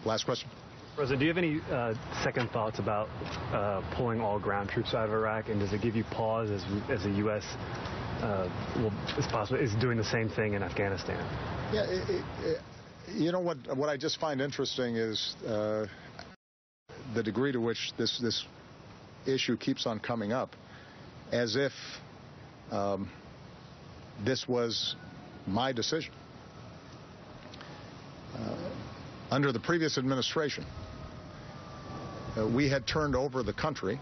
Last question. President, do you have any second thoughts about pulling all ground troops out of Iraq, and does it give you pause as the U.S. is doing the same thing in Afghanistan? Yeah, you know what I just find interesting is the degree to which this issue keeps on coming up, as if this was my decision. Under the previous administration, we had turned over the country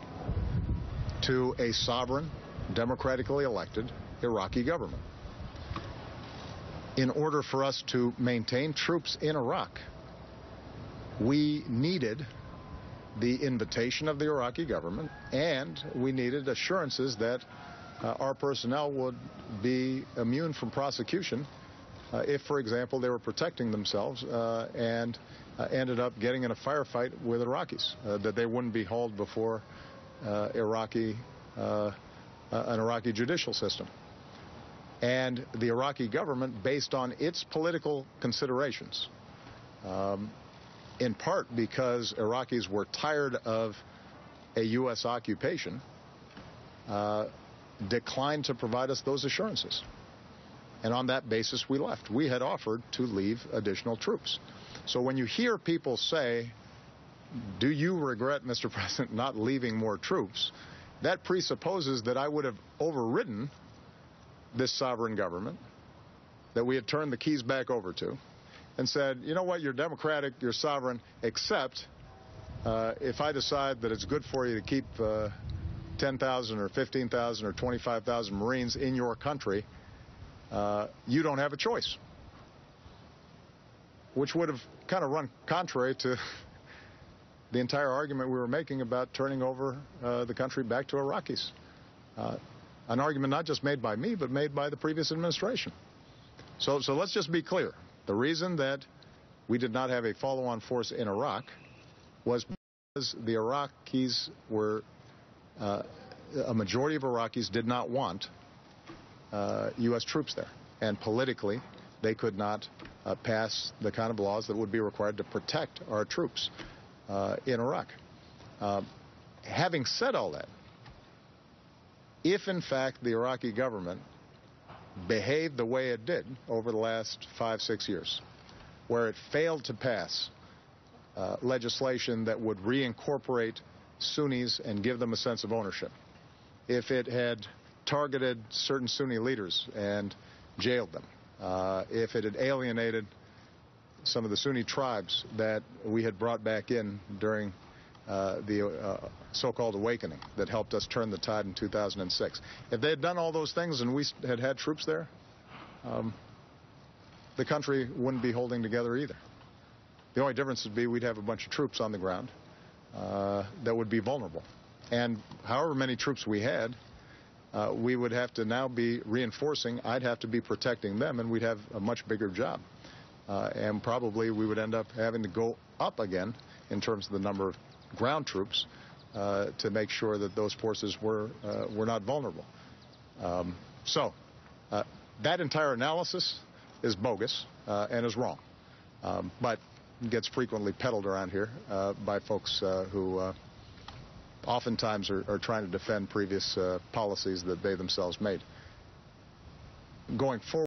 to a sovereign, democratically elected Iraqi government. In order for us to maintain troops in Iraq, we needed the invitation of the Iraqi government, and we needed assurances that our personnel would be immune from prosecution if, for example, they were protecting themselves and ended up getting in a firefight with Iraqis, that they wouldn't be hauled before an Iraqi judicial system. And the Iraqi government, based on its political considerations, in part because Iraqis were tired of a U.S. occupation, declined to provide us those assurances. And on that basis, we left. We had offered to leave additional troops. So when you hear people say, do you regret, Mr. President, not leaving more troops, that presupposes that I would have overridden this sovereign government that we had turned the keys back over to and said, you know what, you're democratic, you're sovereign, except if I decide that it's good for you to keep 10,000 or 15,000 or 25,000 Marines in your country, you don't have a choice, which would have kind of run contrary to the entire argument we were making about turning over the country back to Iraqis. An argument not just made by me, but made by the previous administration. So let's just be clear. The reason that we did not have a follow-on force in Iraq was because the Iraqis were, a majority of Iraqis did not want U.S. troops there. And politically, they could not pass the kind of laws that would be required to protect our troops in Iraq. Having said all that, if in fact the Iraqi government behaved the way it did over the last 5-6 years, where it failed to pass legislation that would reincorporate Sunnis and give them a sense of ownership, if it had targeted certain Sunni leaders and jailed them, if it had alienated some of the Sunni tribes that we had brought back in during the so-called awakening that helped us turn the tide in 2006. If they had done all those things and we had troops there, the country wouldn't be holding together either. The only difference would be we'd have a bunch of troops on the ground that would be vulnerable. And however many troops we had, we would have to now be reinforcing. I'd have to be protecting them, and we'd have a much bigger job. And probably we would end up having to go up again in terms of the number of ground troops to make sure that those forces were not vulnerable. So that entire analysis is bogus and is wrong, but gets frequently peddled around here by folks who oftentimes are trying to defend previous policies that they themselves made. Going forward,